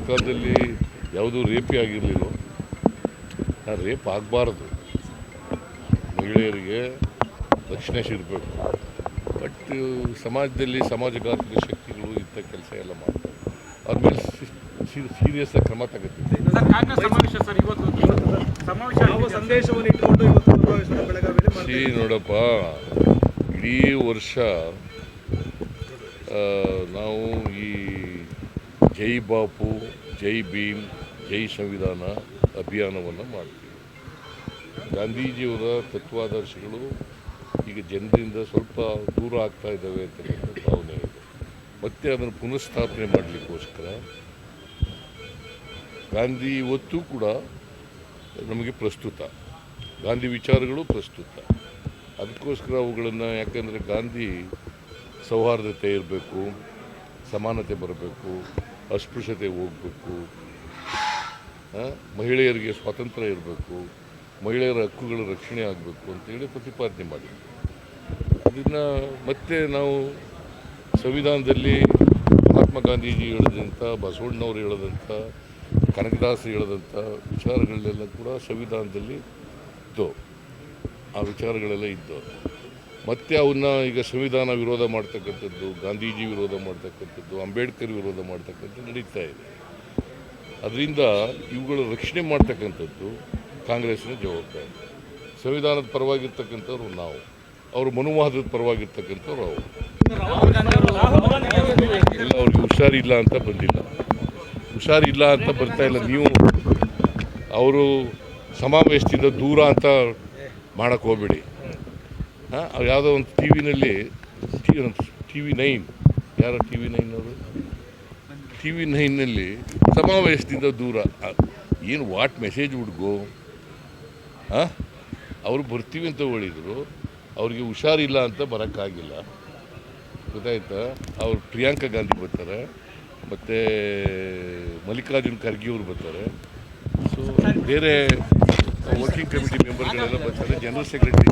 ಕಾಲದಲ್ಲಿ ಯಾವುದೂ ರೇಪೇ ಆಗಿರಲಿಲ್ಲ. ರೇಪ್ ಆಗಬಾರ್ದು, ಮಹಿಳೆಯರಿಗೆ ರಕ್ಷಣೆ ಸಿಗಬೇಕು. ಬಟ್ ಸಮಾಜದಲ್ಲಿ ಸಮಾಜಘಾತಕ ಶಕ್ತಿಗಳು ಇಂಥ ಕೆಲಸ ಎಲ್ಲ ಮಾಡ್ತಾರೆ. ಅವ್ರ ಮೇಲೆ ಸೀರಿಯಸ್ ಆಗಿ ಕ್ರಮ ತಗೋತೀವಿ. ನೋಡಪ್ಪ, ಇಡೀ ವರ್ಷ ನಾವು ಈ ಜೈ ಬಾಪು, ಜೈ ಭೀಮ್, ಜೈ ಸಂವಿಧಾನ ಅಭಿಯಾನವನ್ನು ಮಾಡ್ತೀವಿ. ಗಾಂಧೀಜಿಯವರ ತತ್ವಾದರ್ಶಗಳು ಈಗ ಜನರಿಂದ ಸ್ವಲ್ಪ ದೂರ ಆಗ್ತಾ ಇದ್ದಾವೆ ಅಂತಕ್ಕಂಥ ಭಾವನೆ ಇದೆ. ಮತ್ತೆ ಅದನ್ನು ಪುನಃಸ್ಥಾಪನೆ ಮಾಡಲಿಕ್ಕೋಸ್ಕರ ಗಾಂಧಿ ಇವತ್ತು ಕೂಡ ನಮಗೆ ಪ್ರಸ್ತುತ, ಗಾಂಧಿ ವಿಚಾರಗಳು ಪ್ರಸ್ತುತ. ಅದಕ್ಕೋಸ್ಕರ ಅವುಗಳನ್ನು, ಯಾಕಂದರೆ ಗಾಂಧಿ ಸೌಹಾರ್ದತೆ ಇರಬೇಕು, ಸಮಾನತೆ ಬರಬೇಕು, ಅಸ್ಪೃಶ್ಯತೆ ಹೋಗಬೇಕು, ಮಹಿಳೆಯರಿಗೆ ಸ್ವಾತಂತ್ರ್ಯ ಇರಬೇಕು, ಮಹಿಳೆಯರ ಹಕ್ಕುಗಳ ರಕ್ಷಣೆ ಆಗಬೇಕು ಅಂತೇಳಿ ಪ್ರತಿಪಾದನೆ ಮಾಡಿದ್ವಿ. ಅದನ್ನು ಮತ್ತೆ ನಾವು ಸಂವಿಧಾನದಲ್ಲಿ ಮಹಾತ್ಮ ಗಾಂಧೀಜಿ ಹೇಳಿದಂಥ, ಬಸವಣ್ಣವರು ಹೇಳಿದಂಥ, ಕನಕದಾಸರು ಹೇಳಿದಂಥ ವಿಚಾರಗಳನ್ನೆಲ್ಲ ಕೂಡ ಸಂವಿಧಾನದಲ್ಲಿ ಇದ್ದವು. ಆ ವಿಚಾರಗಳೆಲ್ಲ ಇದ್ದವು. ಮತ್ತು ಅವನ್ನ ಈಗ ಸಂವಿಧಾನ ವಿರೋಧ ಮಾಡ್ತಕ್ಕಂಥದ್ದು, ಗಾಂಧೀಜಿ ವಿರೋಧ ಮಾಡ್ತಕ್ಕಂಥದ್ದು, ಅಂಬೇಡ್ಕರ್ ವಿರೋಧ ಮಾಡ್ತಕ್ಕಂಥದ್ದು ನಡೀತಾ ಇದೆ. ಅದರಿಂದ ಇವುಗಳ ರಕ್ಷಣೆ ಮಾಡ್ತಕ್ಕಂಥದ್ದು ಕಾಂಗ್ರೆಸ್ನ ಜವಾಬ್ದಾರಿ. ಸಂವಿಧಾನದ ಪರವಾಗಿರ್ತಕ್ಕಂಥವ್ರು ನಾವು, ಅವರು ಮನುವಾದದ ಪರವಾಗಿರ್ತಕ್ಕಂಥವ್ರು ಅವರು. ಇಲ್ಲ, ಅವ್ರಿಗೆ ಹುಷಾರಿಲ್ಲ ಅಂತ ಬಂದಿಲ್ಲ, ಹುಷಾರಿಲ್ಲ ಅಂತ ಬರ್ತಾ ಇಲ್ಲ. ನೀವು ಅವರು ಸಮಾವೇಶದಿಂದ ದೂರ ಅಂತ ಮಾಡೋಕ್ಕೆ ಹೋಗ್ಬೇಡಿ. ಯಾವುದೋ ಒಂದು ಟಿ ವಿನಲ್ಲಿ TV9, ಯಾರೋ TV9 ಅವರು, TV9ನಲ್ಲಿ ಸಮಾವೇಶದಿಂದ ದೂರ. ಏನು ವಾಟ್ ಮೆಸೇಜ್ ಹುಡುಗೋ? ಅವರು ಬರ್ತೀವಿ ಅಂತ ಹೇಳಿದರು, ಅವ್ರಿಗೆ ಹುಷಾರಿಲ್ಲ ಅಂತ ಬರೋಕ್ಕಾಗಿಲ್ಲ, ಗೊತ್ತಾಯ್ತಾ? ಅವ್ರು ಪ್ರಿಯಾಂಕಾ ಗಾಂಧಿ ಬರ್ತಾರೆ, ಮತ್ತು ಮಲ್ಲಿಕಾರ್ಜುನ್ ಖರ್ಗೆ ಅವರು ಬರ್ತಾರೆ. ಸೊ ಬೇರೆ ವರ್ಕಿಂಗ್ ಕಮಿಟಿ ಮೆಂಬರ್ಗಳೆಲ್ಲ ಬರ್ತಾರೆ, ಜನರಲ್ ಸೆಕ್ರೆಟರಿ